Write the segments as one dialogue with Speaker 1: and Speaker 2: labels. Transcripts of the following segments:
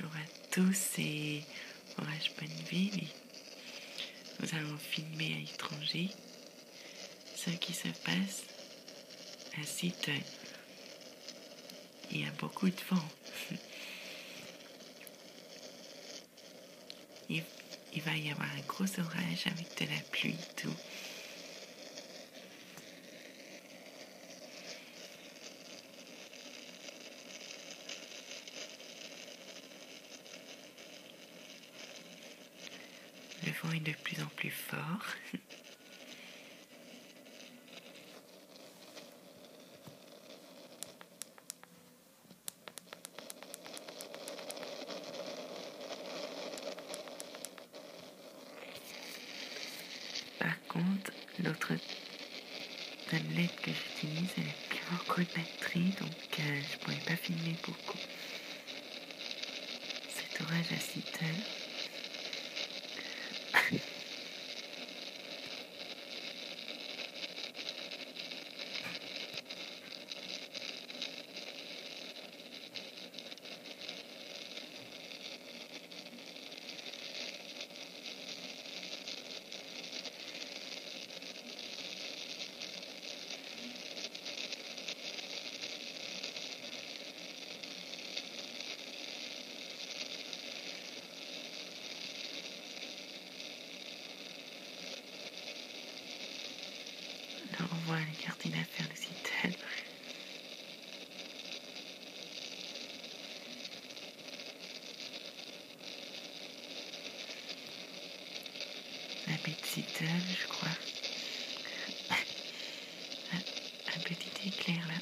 Speaker 1: bonjour à tous et Orage Bonneville. Nous allons filmer à l'étranger ce qui se passe à Seattle. Il y a beaucoup de vent. Il va y avoir un gros orage avec de la pluie et tout. Le vent est de plus en plus fort. Par contre, l'autre tablette que j'utilise, elle n'a plus beaucoup de batterie, donc je ne pourrais pas filmer beaucoup. Cet orage à Seattle. Là, on voit le quartier d'affaires de Seattle. La baie de Seattle, je crois. Un petit éclair là.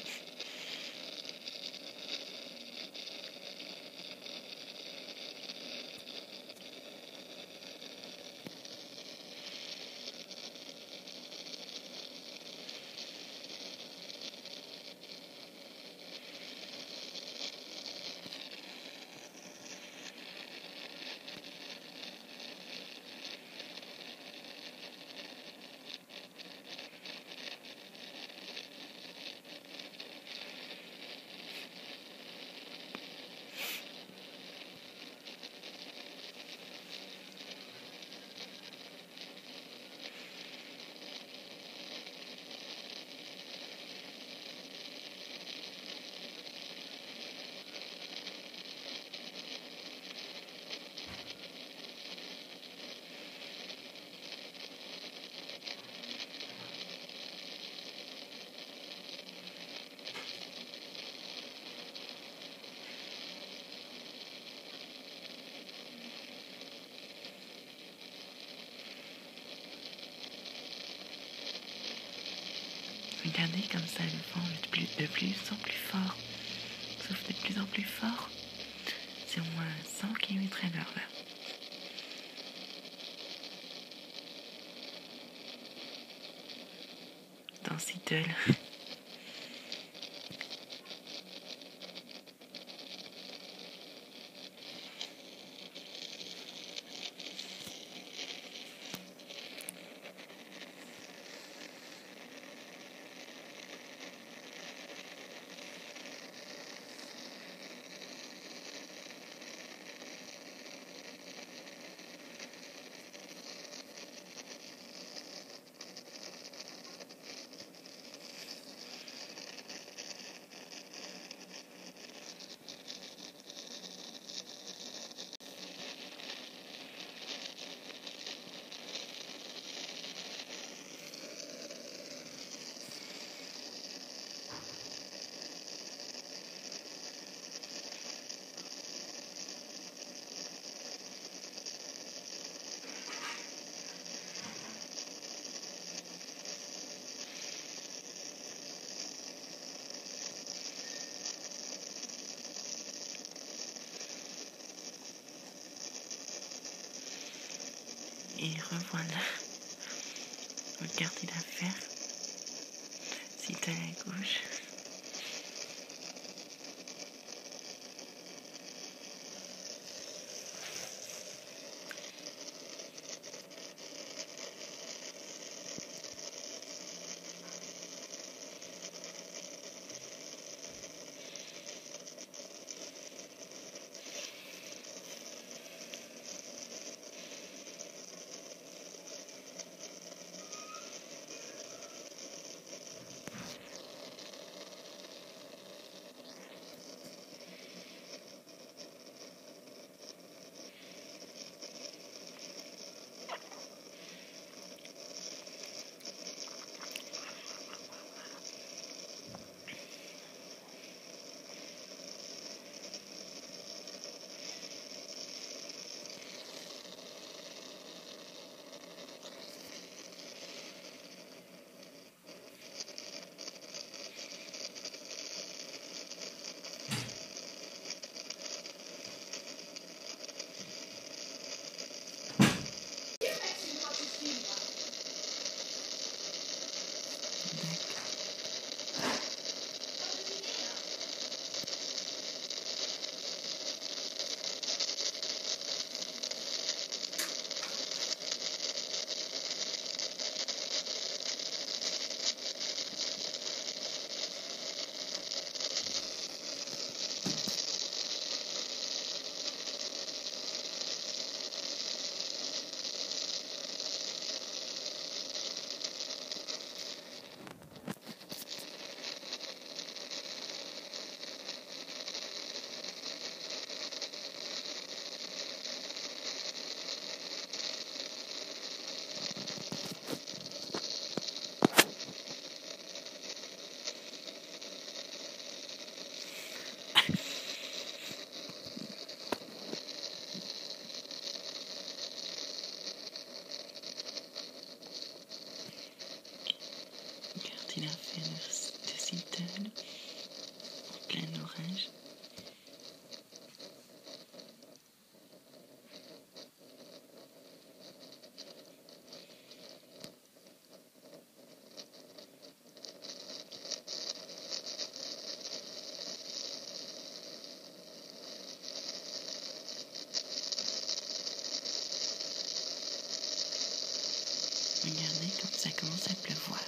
Speaker 1: Regardez comme ça, le vent est de plus en plus fort. Sauf de plus en plus fort. C'est au moins 100 km/h là. Dans Seattle. Et revoilà le quartier d'affaires. Seattle à gauche. Philadelphia de Seattle, en plein orage. Regardez comme ça commence à pleuvoir.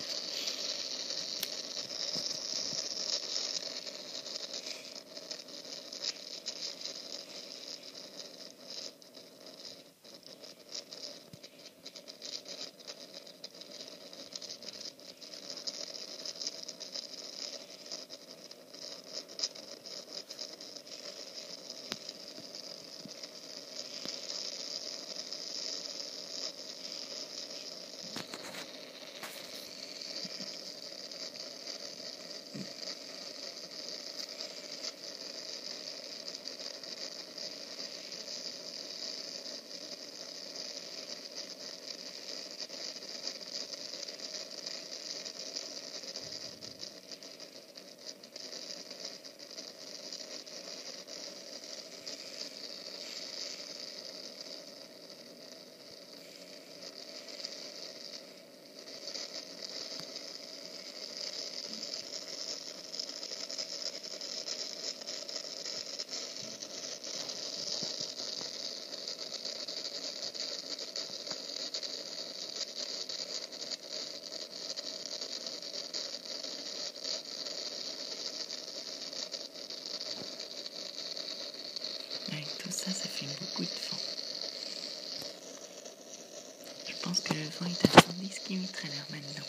Speaker 1: Avec tout ça, ça fait beaucoup de vent. Je pense que le vent est à 110 km à l'heure maintenant.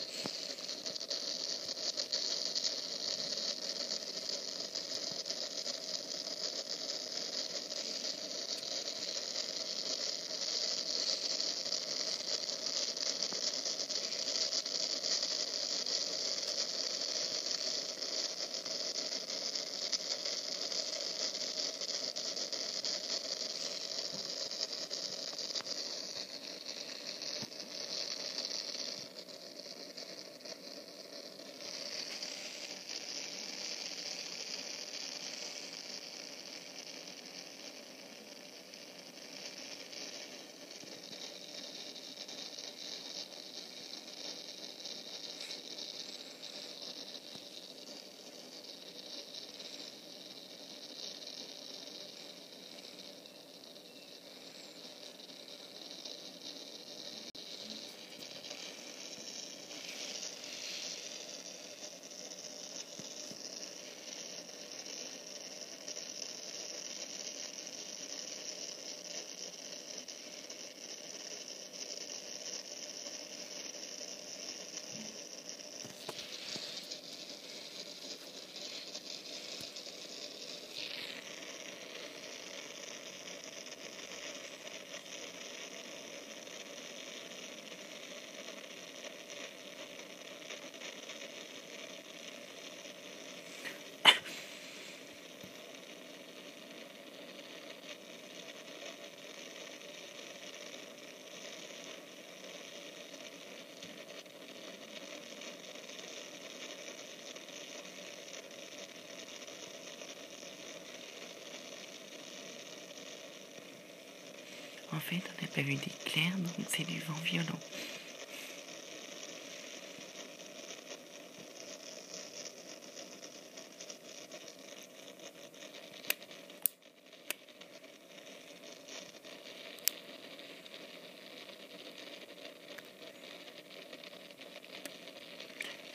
Speaker 1: En fait, on n'a pas vu d'éclair, donc c'est du vent violent.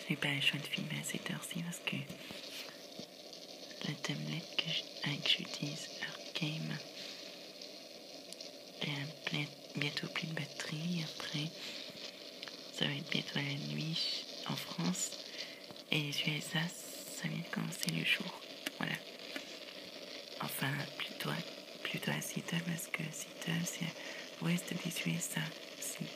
Speaker 1: Je n'ai pas le choix de filmer à cette heure-ci parce que la tablette que j'utilise, Game, bientôt plus de batterie. Après, ça va être bientôt la nuit en France. Et les USA, ça vient de commencer le jour. Voilà. Enfin, plutôt à Seattle parce que Seattle, c'est à l'ouest des USA aussi.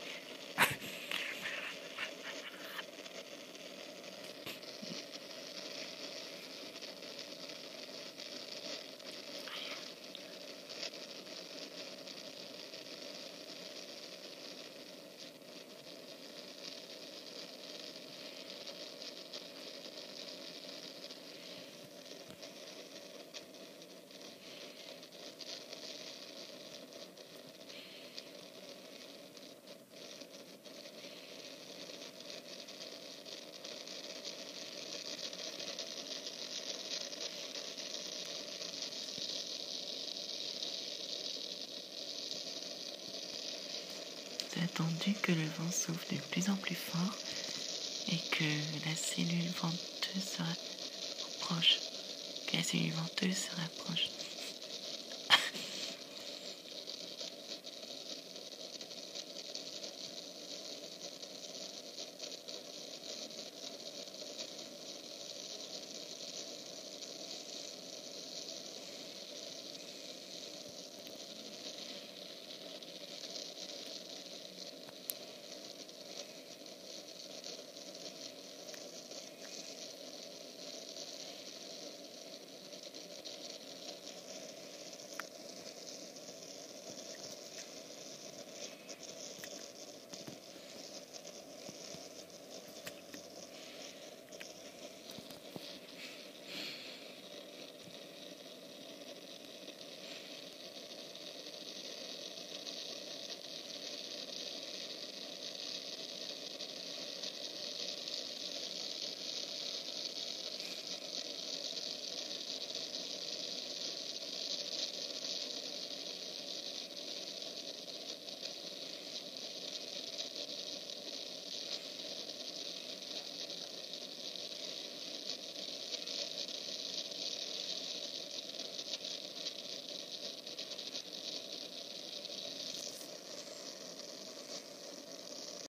Speaker 1: entendu que le vent souffle de plus en plus fort et que la cellule venteuse se rapproche. Que la cellule venteuse se rapproche.